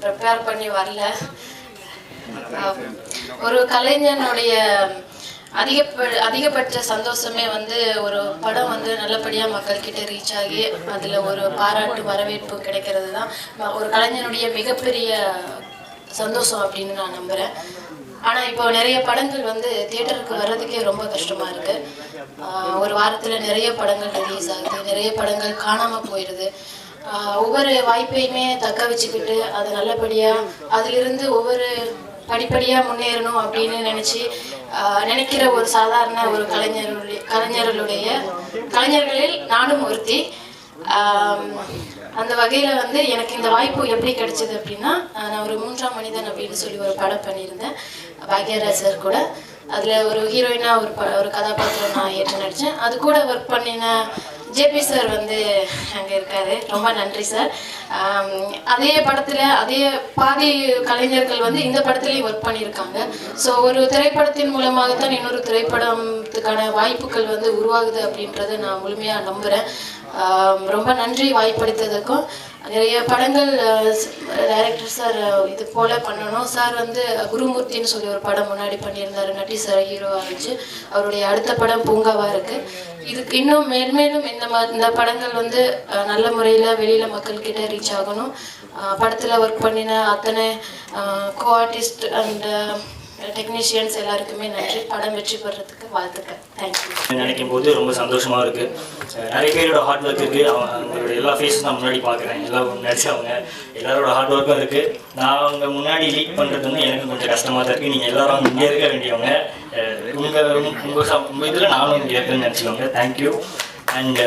Prepare பண்ணி வரல. ஒரு கலைஞனுடைய அதிகபட்ச சந்தோஷமே வந்து ஒரு படம் வந்து நல்லபடியாக மக்கள்கிட்ட ரீச் ஆகி அதில் ஒரு பாராட்டு வரவேற்பு கிடைக்கிறது தான் ஒரு கலைஞனுடைய மிகப்பெரிய சந்தோஷம் அப்படின்னு நான் நம்புகிறேன். ஆனால் இப்போ நிறைய படங்கள் வந்து தியேட்டருக்கு வர்றதுக்கே ரொம்ப கஷ்டமாக இருக்குது. ஒரு வாரத்தில் நிறைய படங்கள் ரிலீஸ் ஆகுது, நிறைய படங்கள் காணாமல் போயிடுது. ஒவ்வொரு வாய்ப்பையுமே தக்க வச்சுக்கிட்டு அது நல்லபடியாக அதிலிருந்து ஒவ்வொரு படிப்படியாக முன்னேறணும் அப்படின்னு நினைக்கிற ஒரு சாதாரண ஒரு கலைஞர்களில் நானும் ஒருத்தி. அந்த வகையில் வந்து எனக்கு இந்த வாய்ப்பு எப்படி கிடைச்சிது அப்படின்னா, நான் ஒரு 3ஆம் மனிதன் அப்படின்னு சொல்லி ஒரு படம் பண்ணியிருந்தேன் பாக்யராஜ் சார் கூட. அதில் ஒரு ஹீரோயினாக ஒரு கதாபாத்திரம் நான் ஏற்று நடித்தேன். அது கூட ஒர்க் பண்ணின ஜேபி சார் வந்து அங்கே இருக்காரு, ரொம்ப நன்றி சார். அதே படத்தில் அதே பாதி கலைஞர்கள் வந்து இந்த படத்துலேயும் ஒர்க் பண்ணியிருக்காங்க. ஸோ ஒரு திரைப்படத்தின் மூலமாகத்தான் இன்னொரு திரைப்படத்துக்கான வாய்ப்புகள் வந்து உருவாகுது அப்படின்றத நான் முழுமையாக நம்புகிறேன். ரொம்ப நன்றி வாய்ப்பளித்ததுக்கும். நிறைய படங்கள் டைரக்டர் சார் இது போல் பண்ணணும். சார் வந்து குருமூர்த்தின்னு சொல்லி ஒரு படம் முன்னாடி பண்ணியிருந்தார், நட்டி சார் ஹீரோவாக வச்சு. அவருடைய அடுத்த படம் பூங்காவாக இருக்குது. இதுக்கு இன்னும் மேன்மேலும் இந்த படங்கள் வந்து நல்ல முறையில் வெளியில் மக்கள்கிட்ட ரீச் ஆகணும். படத்தில் ஒர்க் பண்ணின அத்தனை கோ ஆர்டிஸ்ட் அண்ட் டெக்னீஷியன்ஸ் எல்லாருக்குமே நன்றி. படம் வெற்றி பெறதுக்கு வாழ்த்துக்கள். தேங்க்யூ. நினைக்கும் போது ரொம்ப சந்தோஷமாக இருக்குது. நிறைய பேரோட ஹார்ட் ஒர்க் இருக்குது. அவங்களோட எல்லா ஃபேஸும் நான் முன்னாடி பார்க்குறேன். எல்லாம் நடிச்சவங்க எல்லாரோட ஹார்ட் ஒர்க்கும் இருக்குது. நான் அவங்க முன்னாடி லீட் பண்ணுறது வந்து எனக்கு கொஞ்சம் கஷ்டமாக தான் இருக்குது. நீங்கள் எல்லோரும் இங்கே இருக்க வேண்டியவங்க. உங்கள் இதில் நானும் இங்கே இருக்குன்னு நினச்சிக்கோங்க. தேங்க்யூ. அண்ட்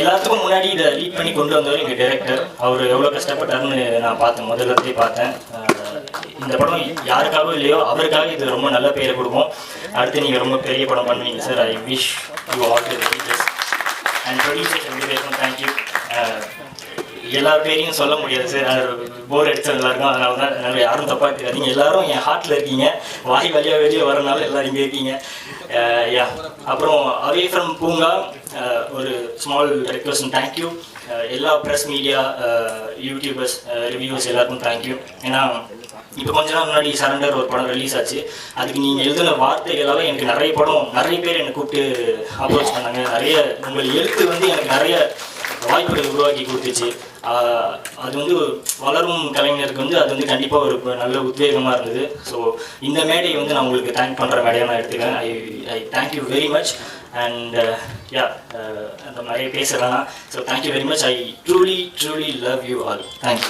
எல்லாத்துக்கும் முன்னாடி இதை லீட் பண்ணி கொண்டு வந்தவர் எங்கள் டைரக்டர். அவர் எவ்வளோ கஷ்டப்பட்டாருன்னு நான் பார்த்தேன், முதல்லயே பார்த்தேன். இந்த படம் யாருக்காகவும் இல்லையோ அவருக்காக இது ரொம்ப நல்ல பேரை கொடுக்கும். அடுத்து நீங்கள் ரொம்ப பெரிய படம் பண்ணுவீங்க sir. I wish you all the very best. And producers ரெண்டு பேருக்கும் தேங்க்யூ. எல்லா பேரையும் சொல்ல முடியாது சார், போர் அடித்தது எல்லாருக்கும். அதனால தான் யாரும் தப்பாக இருக்காதீங்க. எல்லாரும் என் ஹார்ட்டில் இருக்கீங்க. வாய் வழியாக வெளியே வரனால எல்லோரும் இங்கே இருக்கீங்க. யா அப்புறம் அவே ஃப்ரம் பூங்கா ஒரு ஸ்மால் ரெக்வஸ்ட். தேங்க்யூ எல்லா ப்ரெஸ் மீடியா, யூடியூபர்ஸ், ரிவ்யூவர்ஸ் எல்லாருக்கும் தேங்க்யூ. ஏன்னா இப்போ கொஞ்ச நாள் முன்னாடி சரண்டர் ஒரு படம் ரிலீஸ் ஆச்சு. அதுக்கு நீங்கள் எழுதின வார்த்தைகளால் எனக்கு நிறைய பேர் என்னை கூப்பிட்டு அப்ரோச் பண்ணாங்க. நிறைய உங்கள் எழுத்து வந்து எனக்கு நிறைய வாய்ப்புகள் உருவாக்கி கொடுத்துச்சு. அது வந்து வளரும் கலைஞருக்கு வந்து அது வந்து கண்டிப்பாக ஒரு நல்ல உத்வேகமாக இருந்தது. ஸோ இந்த மேடையை வந்து நான் உங்களுக்கு தேங்க் பண்ணுற மேடையாக நான் எடுத்துக்கிறேன். I thank you very much. And அந்த நிறைய பேசுகிறேன்னா so thank you very much. I truly love you all. Thank you.